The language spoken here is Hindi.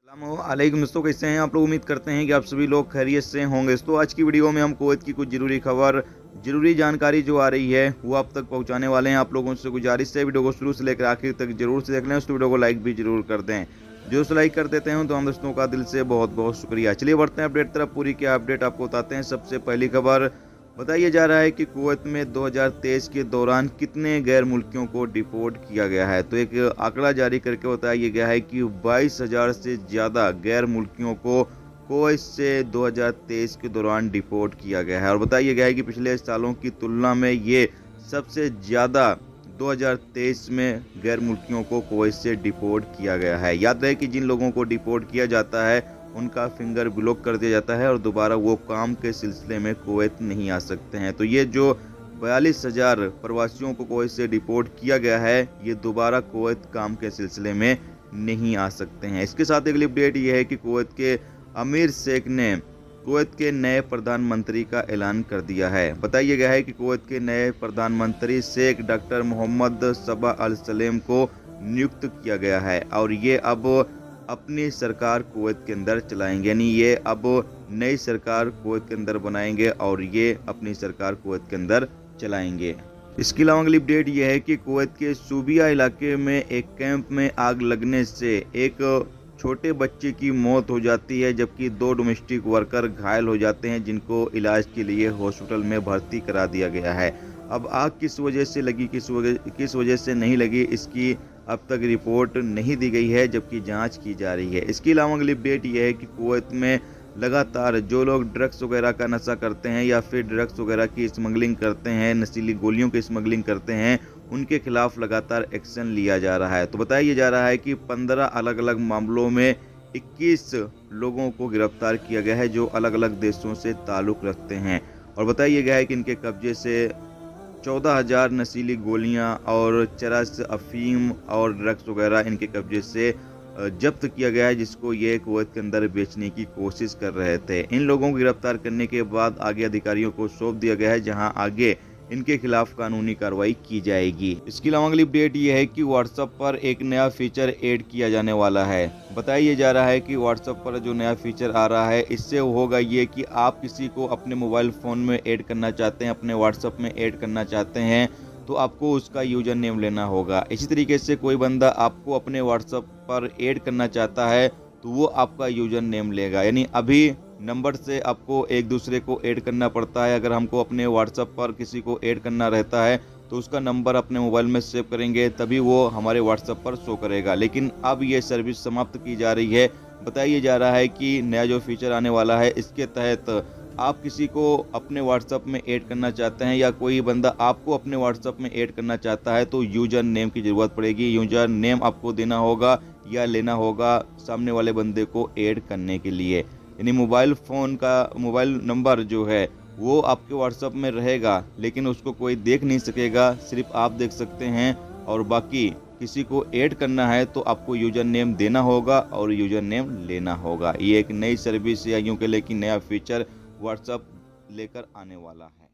अस्सलामुअलैकुम दोस्तों, कैसे हैं आप लोग। उम्मीद करते हैं कि आप सभी लोग खैरियत से होंगे। तो आज की वीडियो में हम कुवैत की कुछ जरूरी खबर, जरूरी जानकारी जो आ रही है वो आप तक पहुंचाने वाले हैं। आप लोगों से गुजारिश है वीडियो को शुरू से लेकर आखिर तक जरूर से देख लें। उस वीडियो को लाइक भी जरूर कर दें। जो लाइक कर देते हैं तो हम दोस्तों का दिल से बहुत बहुत शुक्रिया। चलिए बढ़ते हैं अपडेट तरफ। पूरी क्या अपडेट आपको बताते हैं। सबसे पहली खबर बताया जा रहा है कि कुवैत में 2023 के दौरान कितने गैर मुल्कियों को डिपोर्ट किया गया है। तो एक आंकड़ा जारी करके बताया गया है कि 22,000 से ज़्यादा गैर मुल्कियों को कुवैत से 2023 के दौरान डिपोर्ट किया गया है। और बताया गया है कि पिछले सालों की तुलना में ये सबसे ज़्यादा 2023 में गैर मुल्कियों को कुवैत से डिपोर्ट किया गया है। याद रहे कि जिन लोगों को डिपोर्ट किया जाता है उनका फिंगर ब्लॉक कर दिया जाता है और दोबारा वो काम के सिलसिले में कुवैत नहीं आ सकते हैं। तो ये जो 42,000 प्रवासियों को कुवैत से डिपोर्ट किया गया है, ये दोबारा कुवैत काम के सिलसिले में नहीं आ सकते हैं। इसके साथ अगली अपडेट ये है कि कुवैत के अमीर शेख ने कुवैत के नए प्रधानमंत्री का ऐलान कर दिया है। बताया गया है कि कुवैत के नए प्रधानमंत्री शेख डॉक्टर मोहम्मद सबा अल सलेम को नियुक्त किया गया है और ये अब अपनी सरकार कुवैत के अंदर चलाएंगे। यानी ये अब नई सरकार कुवैत के अंदर बनाएंगे और ये अपनी सरकार कुवैत के अंदर चलाएंगे। इसके अलावा अगली अपडेट ये है कि कुवैत के सूबिया इलाके में एक कैंप में आग लगने से एक छोटे बच्चे की मौत हो जाती है, जबकि 2 डोमेस्टिक वर्कर घायल हो जाते हैं, जिनको इलाज के लिए हॉस्पिटल में भर्ती करा दिया गया है। अब आग किस वजह से लगी, किस वजह से नहीं लगी, इसकी अब तक रिपोर्ट नहीं दी गई है, जबकि जांच की जा रही है। इसके अलावा अगली अपडेट यह है कि कुवैत में लगातार जो लोग ड्रग्स वगैरह का नशा करते हैं या फिर ड्रग्स वगैरह की स्मगलिंग करते हैं, नशीली गोलियों की स्मगलिंग करते हैं, उनके खिलाफ लगातार एक्शन लिया जा रहा है। तो बताया जा रहा है कि 15 अलग अलग मामलों में 21 लोगों को गिरफ्तार किया गया है जो अलग अलग देशों से ताल्लुक़ रखते हैं। और बताया गया है कि इनके कब्जे से 14,000 नशीली गोलियां और चरस, अफीम और ड्रग्स वगैरह इनके कब्जे से जब्त किया गया है, जिसको ये कुवैत के अंदर बेचने की कोशिश कर रहे थे। इन लोगों को गिरफ्तार करने के बाद आगे अधिकारियों को सौंप दिया गया है, जहां आगे इनके खिलाफ कानूनी कार्रवाई की जाएगी। इसके अलावा अगली अपडेट ये है कि व्हाट्सएप पर एक नया फीचर ऐड किया जाने वाला है। बताया जा रहा है कि व्हाट्सएप पर जो नया फीचर आ रहा है, इससे होगा ये कि आप किसी को अपने मोबाइल फ़ोन में ऐड करना चाहते हैं, अपने व्हाट्सएप में ऐड करना चाहते हैं, तो आपको उसका यूज़र नेम लेना होगा। इसी तरीके से कोई बंदा आपको अपने व्हाट्सएप पर ऐड करना चाहता है तो वो आपका यूज़र नेम लेगा। यानी अभी नंबर से आपको एक दूसरे को ऐड करना पड़ता है। अगर हमको अपने व्हाट्सएप पर किसी को ऐड करना रहता है तो उसका नंबर अपने मोबाइल में सेव करेंगे, तभी वो हमारे व्हाट्सएप पर शो करेगा। लेकिन अब ये सर्विस समाप्त की जा रही है। बताया जा रहा है कि नया जो फीचर आने वाला है, इसके तहत आप किसी को अपने व्हाट्सएप में ऐड करना चाहते हैं या कोई बंदा आपको अपने व्हाट्सएप में ऐड करना चाहता है तो यूज़र नेम की ज़रूरत पड़ेगी। यूज़र नेम आपको देना होगा या लेना होगा सामने वाले बंदे को ऐड करने के लिए। यानी मोबाइल फ़ोन का मोबाइल नंबर जो है वो आपके व्हाट्सएप में रहेगा, लेकिन उसको कोई देख नहीं सकेगा, सिर्फ आप देख सकते हैं। और बाकी किसी को ऐड करना है तो आपको यूज़र नेम देना होगा और यूज़र नेम लेना होगा। ये एक नई सर्विस या यूँ कह लें कि नया फीचर व्हाट्सएप लेकर आने वाला है।